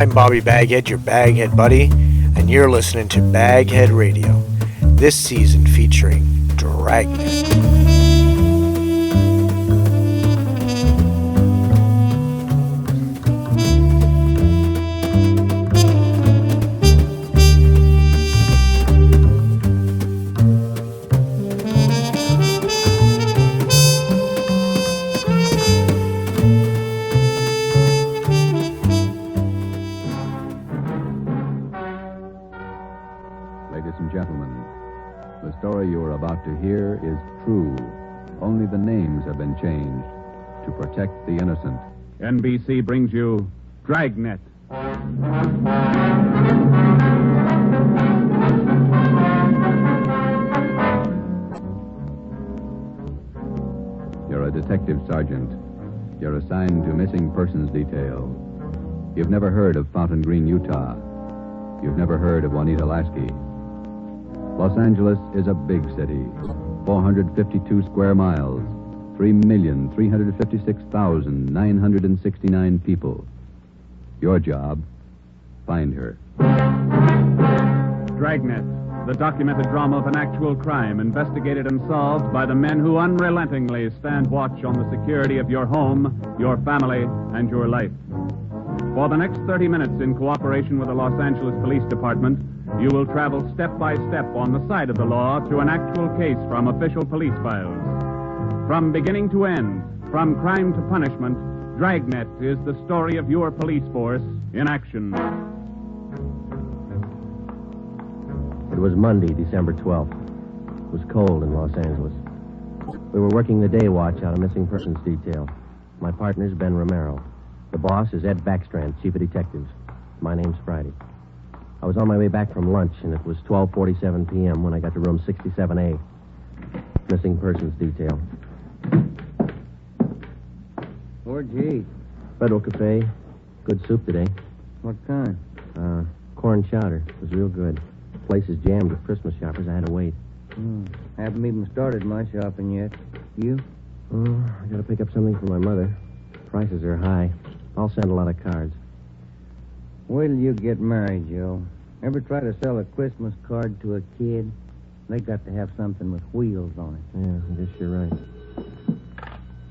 I'm Bobby Baghead, your Baghead buddy, and you're listening to Baghead Radio, this season featuring Dragnet. To hear is true. Only the names have been changed to protect the innocent. NBC brings you Dragnet. You're a detective sergeant. You're assigned to missing persons detail. You've never heard of Fountain Green, Utah. You've never heard of Juanita Lasky. Los Angeles is a big city, 452 square miles, 3,356,969 people. Your job, find her. Dragnet, the documented drama of an actual crime investigated and solved by the men who unrelentingly stand watch on the security of your home, your family, and your life. For the next 30 minutes, in cooperation with the Los Angeles Police Department, you will travel step by step on the side of the law through an actual case from official police files. From beginning to end, from crime to punishment, Dragnet is the story of your police force in action. It was Monday, December 12th. It was cold in Los Angeles. We were working the day watch out of missing persons detail. My partner's Ben Romero. The boss is Ed Backstrand, chief of detectives. My name's Friday. I was on my way back from lunch, and it was 12:47 p.m. when I got to room 67A. Missing persons detail. Where'd you eat? Federal Cafe. Good soup today. What kind? Corn chowder. It was real good. The place is jammed with Christmas shoppers. I had to wait. Haven't even started my shopping yet. You? I gotta pick up something for my mother. Prices are high. I'll send a lot of cards. Wait till you get married, Joe. Ever try to sell a Christmas card to a kid? They got to have something with wheels on it. Yeah, I guess you're right.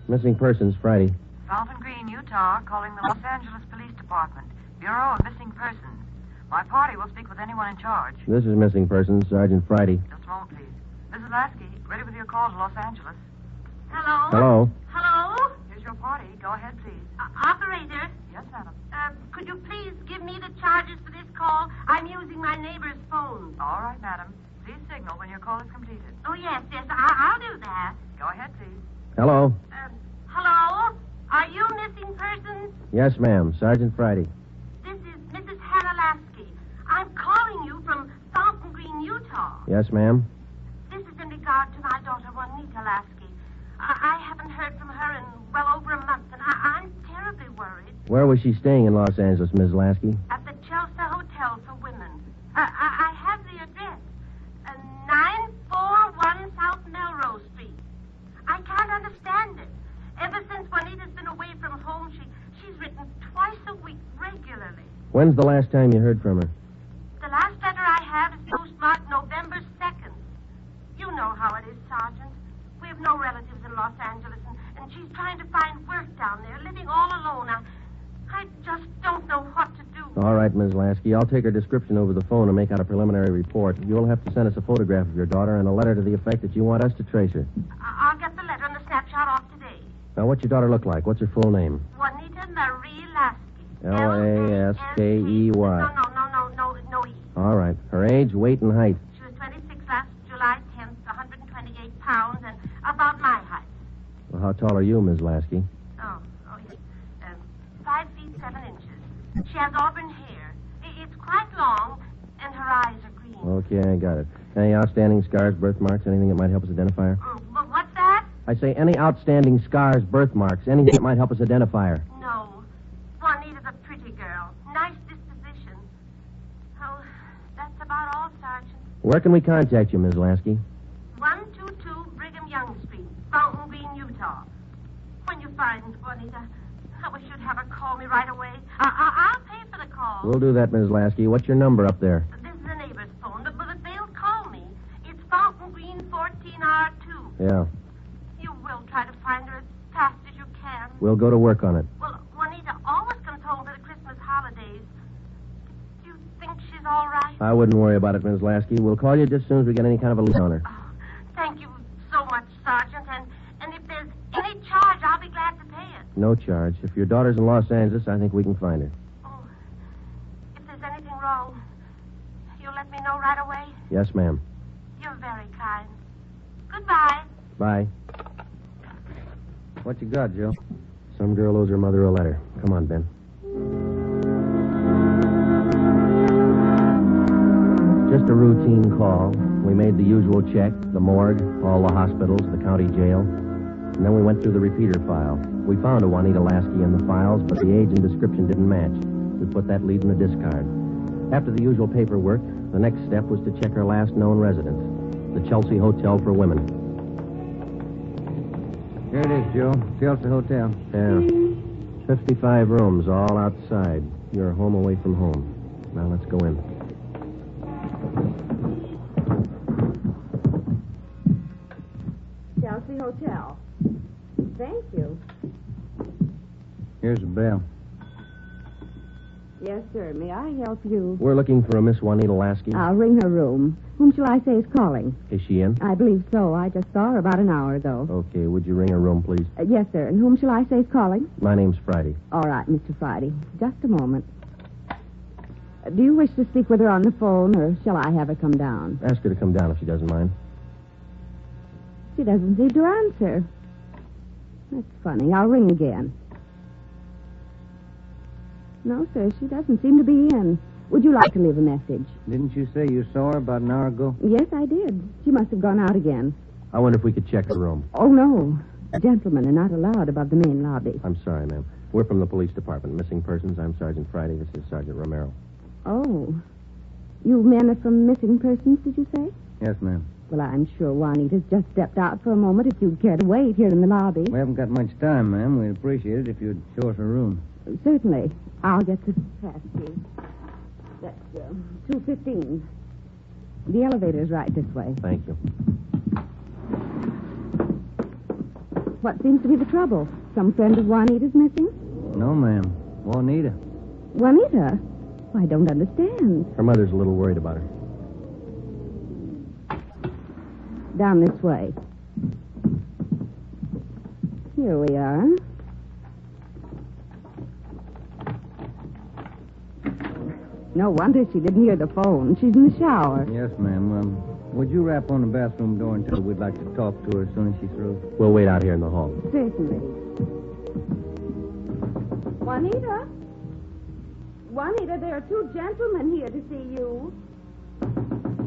Missing persons, Friday. Fountain Green, Utah, calling the Los Angeles Police Department. Bureau of Missing Persons. My party will speak with anyone in charge. This is missing persons, Sergeant Friday. Just a moment, please. Mrs. Lasky, ready with your call to Los Angeles. Hello? Hello? Hello? Here's your party. Go ahead, please. Operator? Yes, madam. Could you please give me the charges for this call? I'm using my neighbor's phone. All right, madam. Please signal when your call is completed. Oh, yes, I'll do that. Go ahead, please. Hello? Hello? Are you missing persons? Yes, ma'am. Sergeant Friday. This is Mrs. Hannah Lasky. I'm calling you from Fountain Green, Utah. Yes, ma'am. This is in regard to my daughter, Juanita Lasky. I haven't heard from her in well over a month, and I'm terribly worried. Where was she staying in Los Angeles, Ms. Lasky? At the Chelsea Hotel for Women. I have the address. 941 South Melrose Street. I can't understand it. Ever since Juanita's been away from home, she's written twice a week regularly. When's the last time you heard from her? The last letter I have is postmarked November 2nd. You know how it is, Sergeant. We have no relatives in Los Angeles, and she's trying to find work down there, living all alone. I just don't know what to do. All right, Ms. Lasky. I'll take her description over the phone and make out a preliminary report. You'll have to send us a photograph of your daughter and a letter to the effect that you want us to trace her. I'll get the letter and the snapshot off today. Now, what's your daughter look like? What's her full name? Juanita Marie Lasky. Lasky. No E. All right. Her age, weight, and height. She was 26 last July 10th, 128 pounds, and about my height. Well, how tall are you, Ms. Lasky? Oh, yes. 5 feet 7 inches. She has auburn hair. It's quite long, and her eyes are green. Okay, I got it. Any outstanding scars, birthmarks, anything that might help us identify her? But what's that? I say any outstanding scars, birthmarks, anything that might help us identify her. No. Juanita's a pretty girl. Nice disposition. Oh, that's about all, Sergeant. Where can we contact you, Ms. Lasky? 122 Brigham Young Street, Fountain Green, Utah. When you find Juanita, I wish you'd have her call me right away. I'll pay for the call. We'll do that, Ms. Lasky. What's your number up there? This is a neighbor's phone, but they'll call me. It's Fountain Green 14R2. Yeah. You will try to find her as fast as you can. We'll go to work on it. Well, Juanita always comes home for the Christmas holidays. Do you think she's all right? I wouldn't worry about it, Ms. Lasky. We'll call you just as soon as we get any kind of a lead on her. Oh, thank you so much, Sergeant. And if there's any charge, I'll be glad to pay it. No charge. If your daughter's in Los Angeles, I think we can find her. Oh, if there's anything wrong, you'll let me know right away? Yes, ma'am. You're very kind. Goodbye. Bye. What you got, Joe? Some girl owes her mother a letter. Come on, Ben. Just a routine call. We made the usual check, the morgue, all the hospitals, the county jail. And then we went through the repeater file. We found a Juanita Lasky in the files, but the age and description didn't match. We put that lead in the discard. After the usual paperwork, the next step was to check her last known residence, the Chelsea Hotel for Women. Here it is, Joe. Chelsea Hotel. Yeah. 55 rooms, all outside. You're home away from home. Now let's go in. Chelsea Hotel. Thank you. Here's the bell. Yes, sir. May I help you? We're looking for a Miss Juanita Lasky. I'll ring her room. Whom shall I say is calling? Is she in? I believe so. I just saw her about an hour ago. Okay, would you ring her room, please? Yes, sir. And whom shall I say is calling? My name's Friday. All right, Mr. Friday. Just a moment. Do you wish to speak with her on the phone, or shall I have her come down? Ask her to come down if she doesn't mind. She doesn't seem to answer. That's funny. I'll ring again. No, sir, she doesn't seem to be in. Would you like to leave a message? Didn't you say you saw her about an hour ago? Yes, I did. She must have gone out again. I wonder if we could check her room. Oh, no. Gentlemen are not allowed above the main lobby. I'm sorry, ma'am. We're from the police department. Missing persons. I'm Sergeant Friday. This is Sergeant Romero. Oh. You men are from missing persons, did you say? Yes, ma'am. Well, I'm sure Juanita's just stepped out for a moment. If you'd care to wait here in the lobby. We haven't got much time, ma'am. We'd appreciate it if you'd show us her room. Certainly. I'll get the pass key. That's 215. The elevator's right this way. Thank you. What seems to be the trouble? Some friend of Juanita's missing? No, ma'am. Juanita. Juanita? I don't understand. Her mother's a little worried about her. Down this way. Here we are. No wonder she didn't hear the phone. She's in the shower. Yes, ma'am. Would you rap on the bathroom door and tell her we'd like to talk to her as soon as she's through? We'll wait out here in the hall. Certainly. Juanita? Juanita, there are two gentlemen here to see you.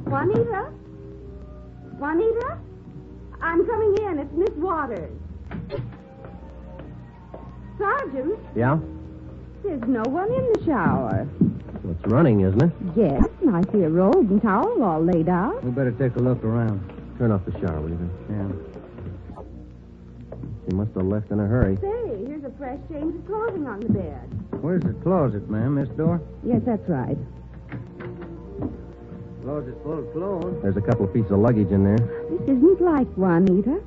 Juanita? Juanita? I'm coming in. It's Miss Waters. Sergeant? Yeah? There's no one in the shower. Well, it's running, isn't it? Yes, and I see a robe and towel all laid out. We better take a look around. Turn off the shower, will you? Yeah. She must have left in a hurry. Say, here's a fresh change of clothing on the bed. Where's the closet, ma'am? This door? Yes, that's right. Closet full of clothes. There's a couple of pieces of luggage in there. This isn't like Juanita.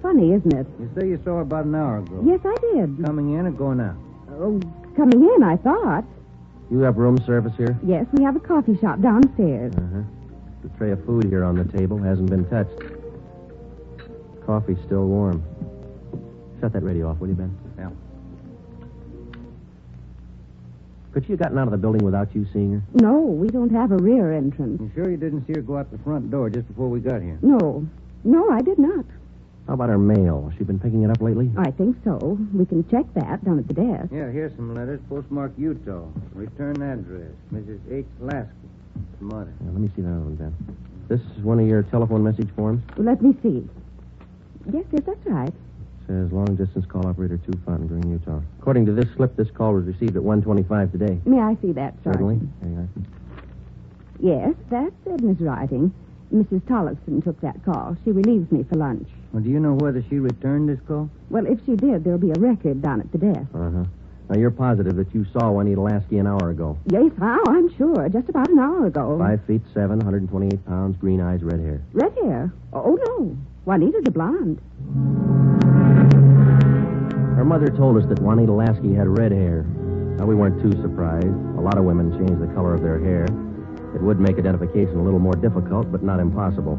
Funny, isn't it? You say you saw her about an hour ago. Yes, I did. Coming in or going out? Oh, coming in, I thought. You have room service here? Yes, we have a coffee shop downstairs. Uh-huh. The tray of food here on the table hasn't been touched. Coffee's still warm. Shut that radio off, will you, Ben? Yeah. Could she have gotten out of the building without you seeing her? No, we don't have a rear entrance. You sure you didn't see her go out the front door just before we got here? No, I did not. How about her mail? Has she been picking it up lately? I think so. We can check that down at the desk. Yeah, here's some letters. Postmark Utah. Return address. Mrs. H. Lasky. Mother. Yeah, let me see that one, Ben. This is one of your telephone message forms? Let me see. Yes, that's right. Says long distance call operator 2, Fountain Green, Utah. According to this slip, this call was received at 1:25 today. May I see that, Certainly. Sergeant? There you are. Yes, that's Edna's writing. Mrs. Tolliverson took that call. She relieves me for lunch. Well, do you know whether she returned this call? Well, if she did, there'll be a record down at the desk. Uh-huh. Now, you're positive that you saw Juanita Lasky an hour ago. Yes, how? I'm sure. Just about an hour ago. 5'7", 128 pounds, green eyes, red hair. Red hair? Oh, no. Juanita's a blonde. Her mother told us that Juanita Lasky had red hair. Now, we weren't too surprised. A lot of women change the color of their hair. It would make identification a little more difficult, but not impossible.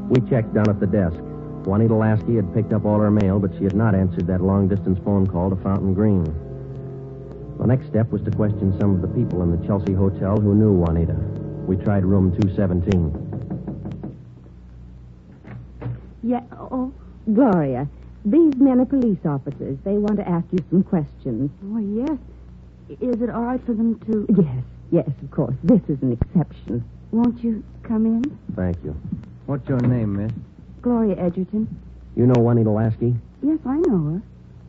We checked down at the desk. Juanita Lasky had picked up all her mail, but she had not answered that long-distance phone call to Fountain Green. The next step was to question some of the people in the Chelsea Hotel who knew Juanita. We tried room 217. Yeah, oh, Gloria, these men are police officers. They want to ask you some questions. Oh, yes. Is it all right for them to... Yes, of course. This is an exception. Won't you come in? Thank you. What's your name, miss? Gloria Edgerton. You know Juanita Lasky? Yes, I know her.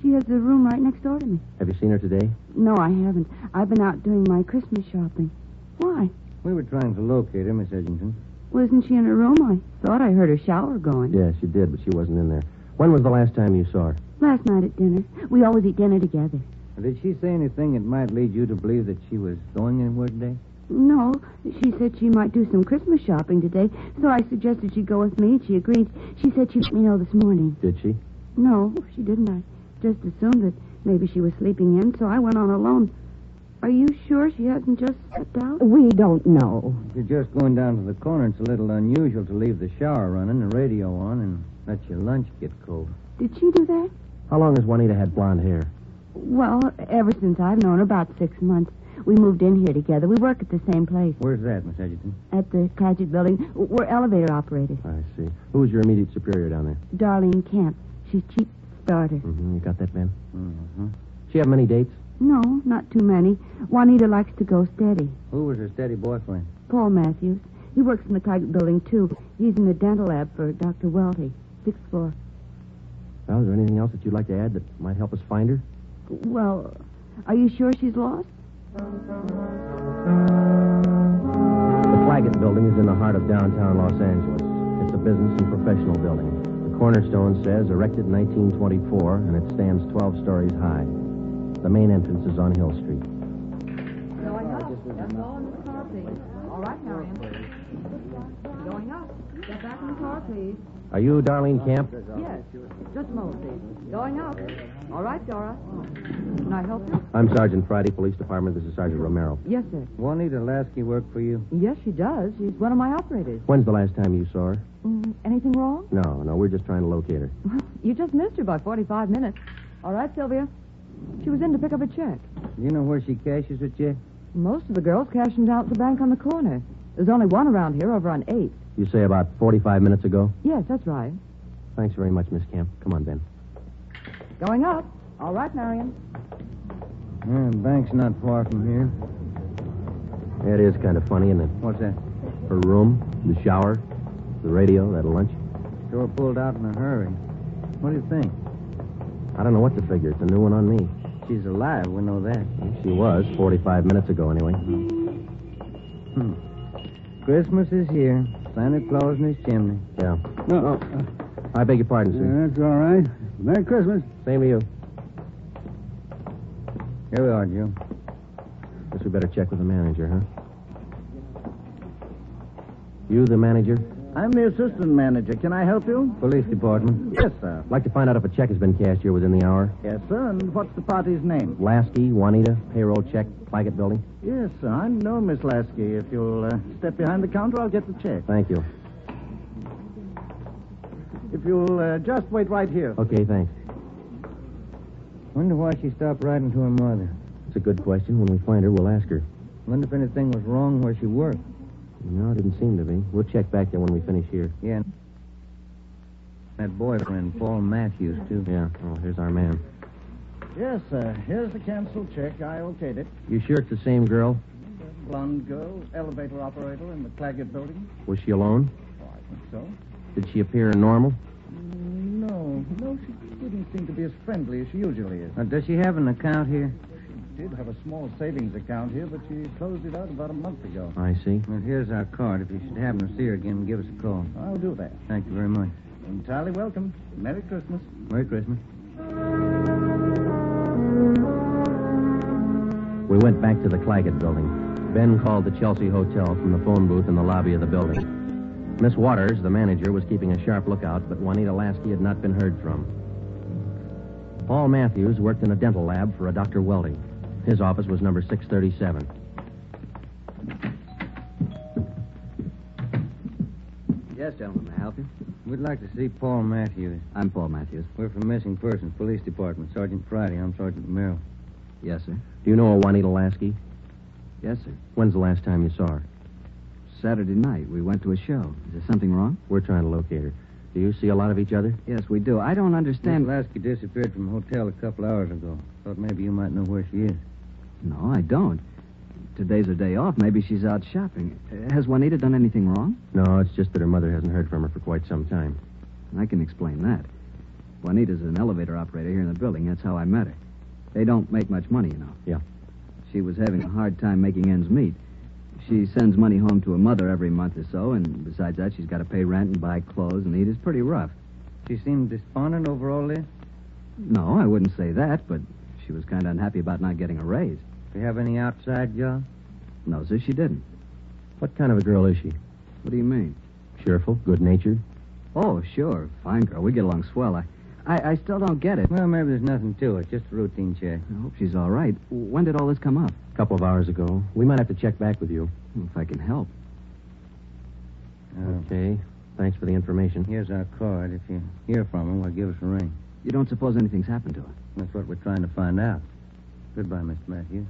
She has a room right next door to me. Have you seen her today? No, I haven't. I've been out doing my Christmas shopping. Why? We were trying to locate her, Miss Edgerton. Wasn't she in her room? I thought I heard her shower going. Yes, she did, but she wasn't in there. When was the last time you saw her? Last night at dinner. We always eat dinner together. Did she say anything that might lead you to believe that she was going anywhere today? No, she said she might do some Christmas shopping today, so I suggested she go with me, and she agreed. She said she'd let me know this morning. Did she? No, she didn't. I just assumed that maybe she was sleeping in, so I went on alone. Are you sure she hasn't just stepped out? We don't know. If you're just going down to the corner, it's a little unusual to leave the shower running, the radio on, and let your lunch get cold. Did she do that? How long has Juanita had blonde hair? Well, ever since I've known her, about 6 months. We moved in here together. We work at the same place. Where's that, Miss Edgerton? At the Classic Building. We're elevator operators. I see. Who's your immediate superior down there? Darlene Kemp. She's chief starter. Mm-hmm. You got that, Ben? Mm-hmm. She have many dates? No, not too many. Juanita likes to go steady. Who was her steady boyfriend? Paul Matthews. He works in the Classic Building, too. He's in the dental lab for Dr. Welty, 6th floor. Well, is there anything else that you'd like to add that might help us find her? Well, are you sure she's lost? The Claggett Building is in the heart of downtown Los Angeles. It's a business and professional building. The cornerstone says erected in 1924, and it stands 12 stories high. The main entrance is on Hill Street. Going up. That's all in the car, please. All right, Marion. Going up. Get back in the car, please. Are you Darlene Camp? Yes. Just a moment, please. Going up. All right, Dora. Can I help you? I'm Sergeant Friday, Police Department. This is Sergeant Romero. Yes, sir. Juanita Lasky work for you? Yes, she does. She's one of my operators. When's the last time you saw her? Anything wrong? No, we're just trying to locate her. You just missed her by 45 minutes. All right, Sylvia. She was in to pick up a check. Do you know where she cashes her check? Most of the girls cash them down at the bank on the corner. There's only one around here over on 8th. You say about 45 minutes ago? Yes, that's right. Thanks very much, Miss Camp. Come on, Ben. Going up. All right, Marion. The bank's not far from here. It is kind of funny, isn't it? What's that? Her room, the shower, the radio, that lunch. Door pulled out in a hurry. What do you think? I don't know what to figure. It's a new one on me. She's alive, we know that. She was 45 minutes ago, anyway. Christmas is here. Santa Claus in his chimney. Yeah. No. I beg your pardon, sir. That's all right. Merry Christmas. Same to you. Here we are, Joe. Guess we better check with the manager, huh? You the manager? I'm the assistant manager. Can I help you? Police department. Yes, sir. I'd like to find out if a check has been cashed here within the hour. Yes, sir. And what's the party's name? Lasky, Juanita, payroll check, Claggett Building. Yes, sir. I know Miss Lasky. If you'll step behind the counter, I'll get the check. Thank you. If you'll just wait right here. Okay, thanks. Wonder why she stopped writing to her mother. It's a good question. When we find her, we'll ask her. Wonder if anything was wrong where she worked. No, it didn't seem to be. We'll check back there when we finish here. Yeah. That boyfriend, Paul Matthews, too. Yeah. Oh, here's our man. Yes, sir. Here's the canceled check. I okayed it. You sure it's the same girl? Blonde girl, elevator operator in the Claggett Building. Was she alone? Oh, I think so. Did she appear normal? No, she didn't seem to be as friendly as she usually is. Does she have an account here? She did have a small savings account here, but she closed it out about a month ago. I see. Well, here's our card. If you should happen to see her again, give us a call. I'll do that. Thank you very much. Entirely welcome. Merry Christmas. Merry Christmas. We went back to the Claggett building. Ben called the Chelsea Hotel from the phone booth in the lobby of the building. Miss Waters, the manager, was keeping a sharp lookout, but Juanita Lasky had not been heard from. Paul Matthews worked in a dental lab for a Dr. Weldy. His office was number 637. Yes, gentlemen, may I help you? We'd like to see Paul Matthews. I'm Paul Matthews. We're from Missing Persons Police Department. Sergeant Friday. I'm Sergeant Merrill. Yes, sir. Do you know a Juanita Lasky? Yes, sir. When's the last time you saw her? Saturday night, we went to a show. Is there something wrong? We're trying to locate her. Do you see a lot of each other? Yes, we do. I don't understand. Miss Lasky disappeared from the hotel a couple hours ago. Thought maybe you might know where she is. No, I don't. Today's her day off. Maybe she's out shopping. Has Juanita done anything wrong? No, it's just that her mother hasn't heard from her for quite some time. I can explain that. Juanita's an elevator operator here in the building. That's how I met her. They don't make much money, you know. Yeah. She was having a hard time making ends meet. She sends money home to her mother every month or so, and besides that, she's got to pay rent and buy clothes and eat. It's pretty rough. She seemed despondent over all this. No, I wouldn't say that, but she was kind of unhappy about not getting a raise. Do you have any outside job? No, sir, she didn't. What kind of a girl is she? What do you mean? Cheerful, good-natured? Oh, sure. Fine girl. We get along swell. I still don't get it. Well, maybe there's nothing to it. Just a routine check. I hope she's all right. When did all this come up? A couple of hours ago. We might have to check back with you. If I can help. Okay. Thanks for the information. Here's our card. If you hear from her, well, give us a ring. You don't suppose anything's happened to her? That's what we're trying to find out. Goodbye, Mr. Matthews.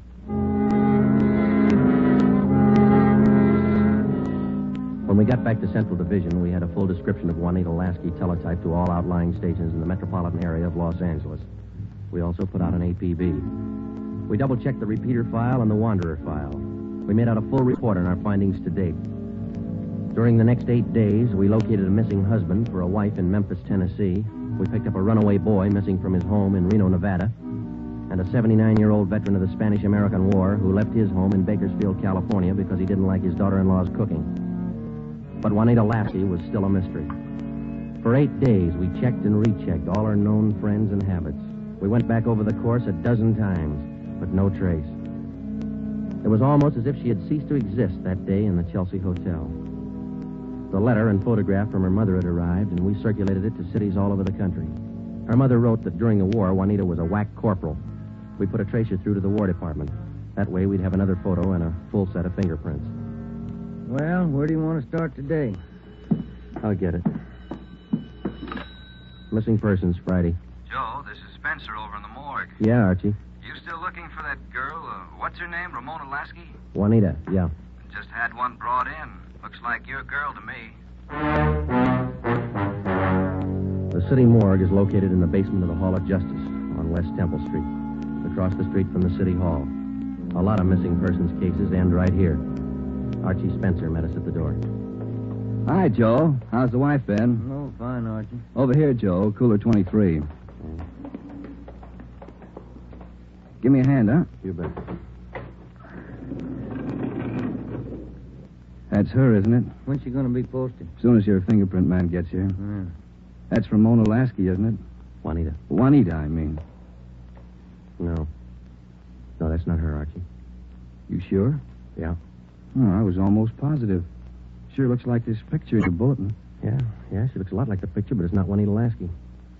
When we got back to Central Division, we had a full description of Juanita Lasky teletyped to all outlying stations in the metropolitan area of Los Angeles. We also put out an APB. We double-checked the repeater file and the wanderer file. We made out a full report on our findings to date. During the next 8 days, we located a missing husband for a wife in Memphis, Tennessee. We picked up a runaway boy missing from his home in Reno, Nevada, and a 79-year-old veteran of the Spanish-American War who left his home in Bakersfield, California because he didn't like his daughter-in-law's cooking. But Juanita Lasky was still a mystery. For 8 days, we checked and rechecked all her known friends and habits. We went back over the course a dozen times, but no trace. It was almost as if she had ceased to exist that day in the Chelsea Hotel. The letter and photograph from her mother had arrived, and we circulated it to cities all over the country. Her mother wrote that during the war, Juanita was a whack corporal. We put a tracer through to the War Department. That way, we'd have another photo and a full set of fingerprints. Well, where do you want to start today? I'll get it. Missing persons, Friday. Joe, this is Spencer over in the morgue. Yeah, Archie. You still looking for that girl? What's her name? Ramona Lasky? Juanita, yeah. Just had one brought in. Looks like your girl to me. The city morgue is located in the basement of the Hall of Justice on West Temple Street, across the street from the City Hall. A lot of missing persons cases end right here. Archie Spencer met us at the door. Hi, Joe. How's the wife been? Oh, fine, Archie. Over here, Joe. Cooler 23. Give me a hand, huh? You bet. That's her, isn't it? When's she going to be posted? As soon as your fingerprint man gets here. Yeah. That's Ramona Lasky, isn't it? Juanita. Juanita, I mean. No. No, that's not her, Archie. You sure? Yeah. Oh, I was almost positive. Sure looks like this picture in the bulletin. Yeah, she looks a lot like the picture, but it's not Juanita Lasky.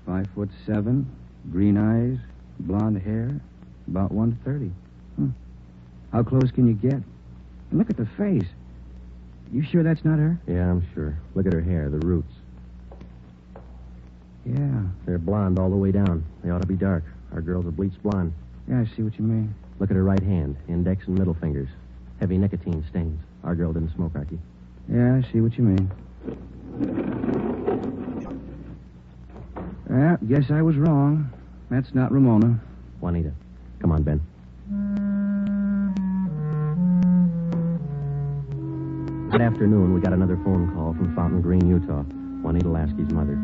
5'7", green eyes, blonde hair, about 130. How close can you get? And look at the face. You sure that's not her? Yeah, I'm sure. Look at her hair, the roots. Yeah. They're blonde all the way down. They ought to be dark. Our girls are bleached blonde. Yeah, I see what you mean. Look at her right hand, index and middle fingers. Heavy nicotine stains. Our girl didn't smoke, Archie. Yeah, I see what you mean. Well, guess I was wrong. That's not Ramona. Juanita. Come on, Ben. That afternoon, we got another phone call from Fountain Green, Utah, Juanita Lasky's mother.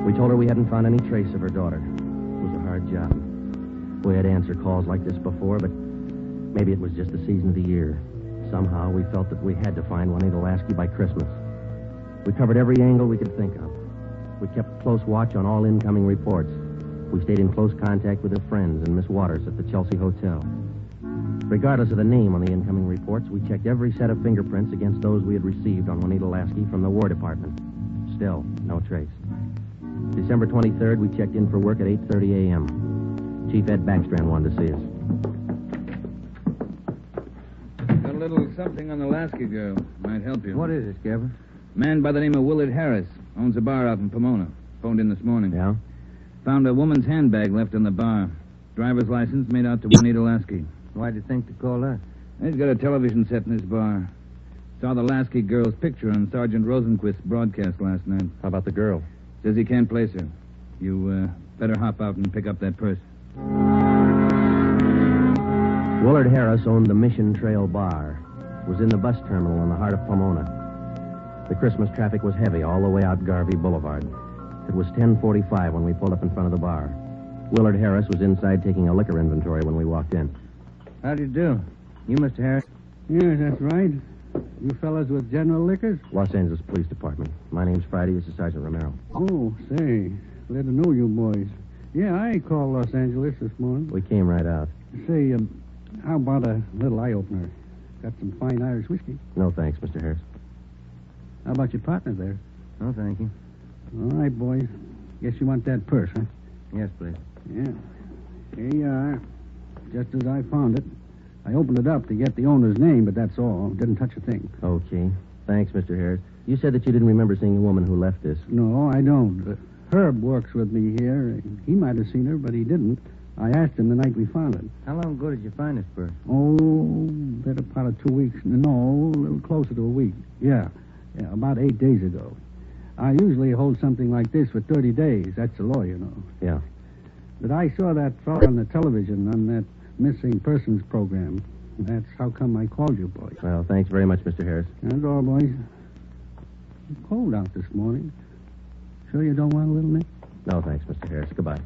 We told her we hadn't found any trace of her daughter. It was a hard job. We had answered calls like this before, but maybe it was just the season of the year. Somehow, we felt that we had to find Juanita Lasky by Christmas. We covered every angle we could think of. We kept close watch on all incoming reports. We stayed in close contact with her friends and Miss Waters at the Chelsea Hotel. Regardless of the name on the incoming reports, we checked every set of fingerprints against those we had received on Juanita Lasky from the War Department. Still, no trace. December 23rd, we checked in for work at 8:30 a.m. Chief Ed Backstrand wanted to see us. Got a little something on the Lasky girl. Might help you. What is it, Skipper? Man by the name of Willard Harris. Owns a bar out in Pomona. Phoned in this morning. Yeah? Found a woman's handbag left in the bar. Driver's license made out to Juanita Lasky. Why'd you think to call us? He's got a television set in his bar. Saw the Lasky girl's picture on Sergeant Rosenquist's broadcast last night. How about the girl? Says he can't place her. You better hop out and pick up that purse. Willard Harris owned the Mission Trail Bar. It was in the bus terminal in the heart of Pomona. The Christmas traffic was heavy all the way out Garvey Boulevard. It was 10:45 when we pulled up in front of the bar. Willard Harris was inside taking a liquor inventory when we walked in. How do you do? You, Mr. Harris? Yes, that's right. You fellas with General Liquors? Los Angeles Police Department. My name's Friday. This is Sergeant Romero. Oh, say, glad to know you boys. Yeah, I called Los Angeles this morning. We came right out. Say, how about a little eye-opener? Got some fine Irish whiskey. No thanks, Mr. Harris. How about your partner there? No, thank you. All right, boys. Guess you want that purse, huh? Yes, please. Yeah. Here you are. Just as I found it. I opened it up to get the owner's name, but that's all. Didn't touch a thing. Okay. Thanks, Mr. Harris. You said that you didn't remember seeing a woman who left this. No, I don't. Herb works with me here. He might have seen her, but he didn't. I asked him the night we found it. How long ago did you find this purse? Oh, better part of 2 weeks. No, a little closer to a week. Yeah, about 8 days ago. I usually hold something like this for 30 days. That's the law, you know. Yeah. But I saw that fellow on the television on that missing persons program. That's how come I called you, boys. Well, thanks very much, Mr. Harris. That's all, boys. It's cold out this morning. Sure you don't want a little, Nick? No, thanks, Mr. Harris. Goodbye.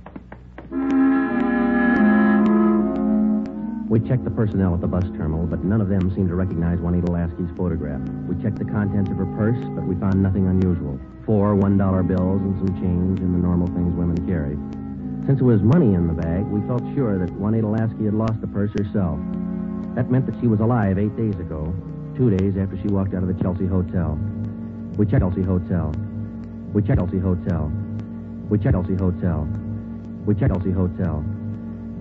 We checked the personnel at the bus terminal, but none of them seemed to recognize Juanita Lasky's photograph. We checked the contents of her purse, but we found nothing unusual. 4 $1 bills and some change and the normal things women carry. Since it was money in the bag, we felt sure that Juanita Lasky had lost the purse herself. That meant that she was alive 8 days ago, 2 days after she walked out of the Chelsea Hotel. We checked Chelsea Hotel. We checked Chelsea Hotel. We checked Chelsea Hotel. We checked Chelsea Hotel.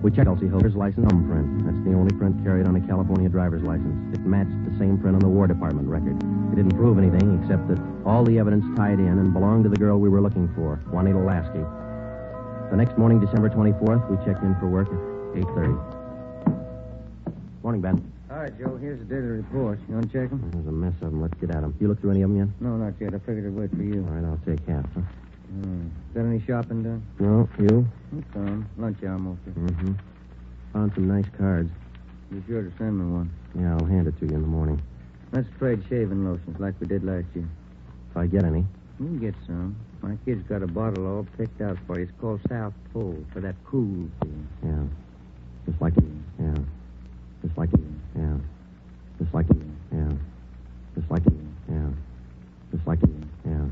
We checked Chelsea Hotel's license thumbprint. That's the only print carried on a California driver's license. It matched the same print on the War Department record. It didn't prove anything except that all the evidence tied in and belonged to the girl we were looking for, Juanita Lasky. The next morning, December 24th, we checked in for work at 8:30. Morning, Ben. All right, Joe, here's the daily report. You want to check them? There's a mess of them. Let's get at them. You look through any of them yet? No, not yet. I figured I'd wait for you. All right, I'll take half, huh? Got any shopping done? No, you? Some. Lunch hour mostly. Mm-hmm. Found some nice cards. Be sure to send me one. Yeah, I'll hand it to you in the morning. Let's trade shaving lotions like we did last year. If I get any. You can get some. My kid's got a bottle all picked out for you. It's called South Pole for that cool thing. Yeah. Just like it. Yeah. Just like it. Yeah. Just like it. Yeah. Just like it. Yeah. Just like it. Yeah.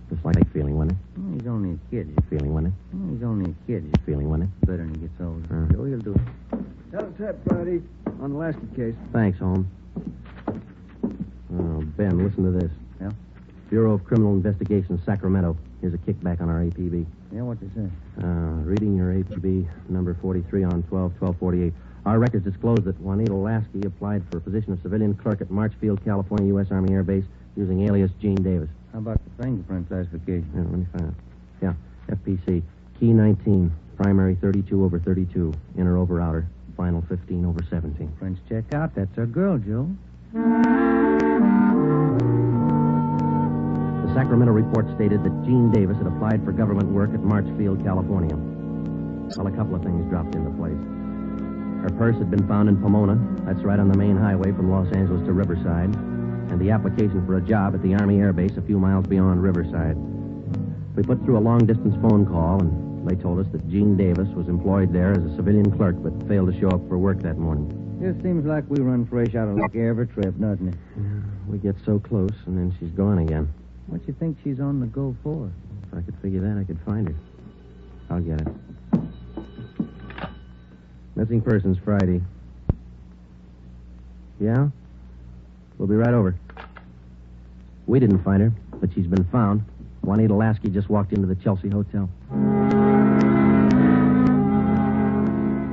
Just like feeling, wasn't it? Oh, he's only a kid. Feeling, wasn't it? Oh, he's only a kid. Feeling, wasn't it? Better when he gets older. Joe, you'll do it. Tell us that, Friday, on the Lasky case. Thanks, Holmes. Oh, Ben, listen to this. Yeah? Bureau of Criminal Investigation, Sacramento. Here's a kickback on our APB. Yeah, what's it say? Reading your APB number 43 on 12/12/48. Our records disclose that Juanita Lasky applied for a position of civilian clerk at Marchfield, California, U.S. Army Air Base, using alias Gene Davis. How about the fingerprint classification? Yeah, let me find out. Yeah, FPC. Key 19, primary 32/32, inner over outer, final 15/17. Prints check out. That's our girl, Joe. The Sacramento report stated that Gene Davis had applied for government work at Marchfield, California. Well, a couple of things dropped into place. Her purse had been found in Pomona. That's right on the main highway from Los Angeles to Riverside. And the application for a job at the Army Air Base a few miles beyond Riverside. We put through a long-distance phone call, and they told us that Gene Davis was employed there as a civilian clerk, but failed to show up for work that morning. Just seems like we run fresh out of luck every trip, doesn't it? Yeah, we get so close, and then she's gone again. What you think she's on the go for? If I could figure that, I could find her. I'll get it. Missing persons Friday. Yeah? We'll be right over. We didn't find her, but she's been found. Juanita Lasky just walked into the Chelsea Hotel.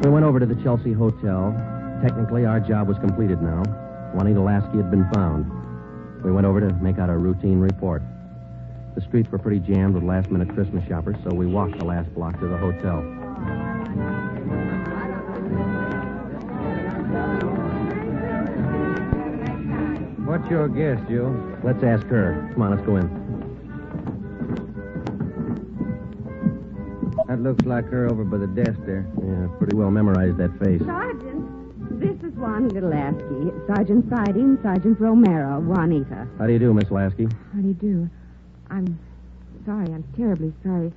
We went over to the Chelsea Hotel. Technically, our job was completed now. Juanita Lasky had been found. We went over to make out our routine report. The streets were pretty jammed with last-minute Christmas shoppers, so we walked the last block to the hotel. What's your guess, Joe? Let's ask her. Come on, let's go in. That looks like her over by the desk there. Yeah, pretty well memorized that face. Sergeant, this is Juanita Lasky. Sergeant Friday and Sergeant Romero, Juanita. How do you do, Miss Lasky? How do you do? I'm sorry. I'm terribly sorry.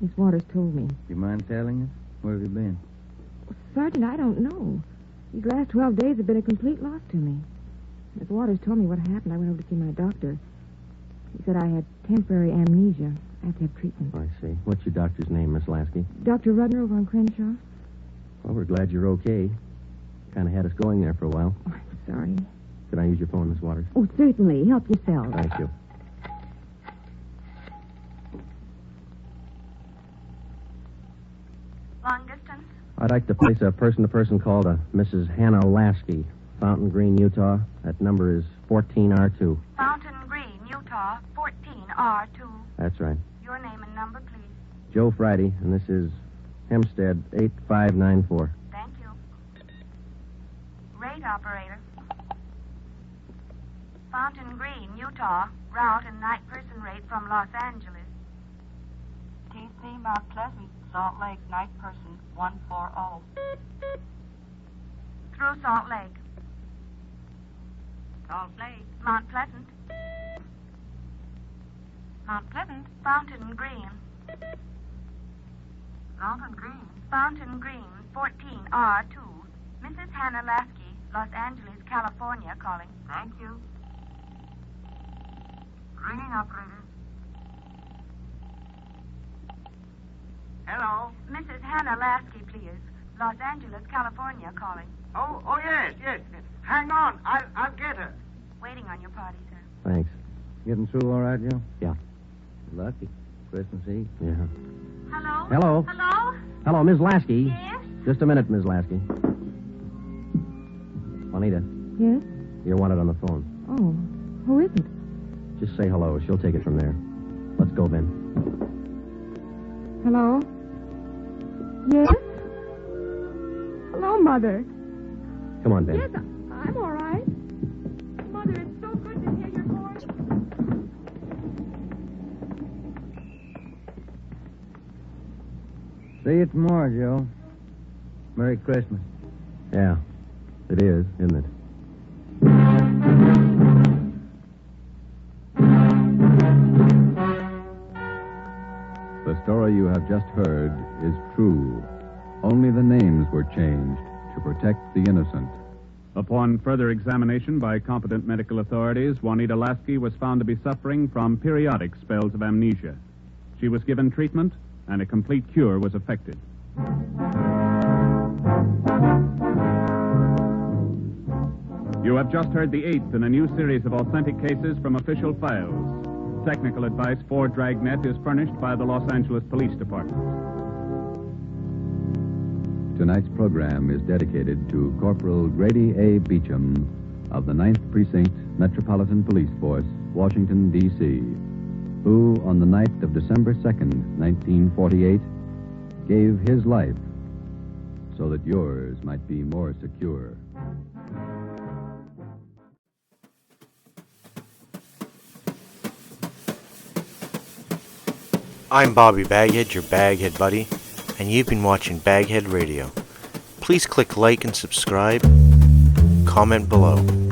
Miss Waters told me. You mind telling us? Where have you been? Sergeant, I don't know. These last 12 days have been a complete loss to me. Miss Waters told me what happened. I went over to see my doctor. He said I had temporary amnesia. I have to have treatment. I see. What's your doctor's name, Miss Lasky? Dr. Rudner over on Crenshaw. Well, we're glad you're okay. Kind of had us going there for a while. Oh, I'm sorry. Could I use your phone, Miss Waters? Oh, certainly. Help yourself. Thank you. Long distance? I'd like to place a person-to-person call to Mrs. Hannah Lasky, Fountain Green, Utah. That number is 14R2. Fountain Green, Utah, 14R2. That's right. Your name and number, please. Joe Friday, and this is Hempstead 8594. Thank you. Rate operator. Fountain Green, Utah, route and night person rate from Los Angeles. TC Mount Pleasant, Salt Lake, night person, 140. Through Salt Lake. Salt Lake. Mount Pleasant. Mount Pleasant. Fountain Green. Fountain Green. Fountain Green, 14R2. Mrs. Hannah Lasky, Los Angeles, California, calling. Thank you. Ringing operator. Hello. Mrs. Hannah Lasky, please. Los Angeles, California, calling. Oh, yes. Hang on. I'll get her. Waiting on your party, sir. Thanks. Getting through all right, Joe? Yeah. Lucky. Christmas Eve. Yeah. Hello? Hello? Hello? Hello, Miss Lasky. Yes? Just a minute, Miss Lasky. Juanita, Yes? you're wanted on the phone. Oh, who is it? Just say hello. She'll take it from there. Let's go, Ben. Hello? Yes? Hello, Mother. Come on, Ben. Yes, I'm all right. Mother, it's so good to hear your voice. See you tomorrow, Joe. Merry Christmas. Yeah, it is, isn't it? The story you have just heard is true. Only the names were changed to protect the innocent. Upon further examination by competent medical authorities, Juanita Lasky was found to be suffering from periodic spells of amnesia. She was given treatment, and a complete cure was effected. You have just heard the 8th in a new series of authentic cases from official files. Technical advice for Dragnet is furnished by the Los Angeles Police Department. Tonight's program is dedicated to Corporal Grady A. Beecham of the 9th Precinct Metropolitan Police Force, Washington, D.C., who, on the night of December 2nd, 1948, gave his life so that yours might be more secure. I'm Bobby Baghead, your Baghead buddy, and you've been watching Baghead Radio. Please click like and subscribe. Comment below.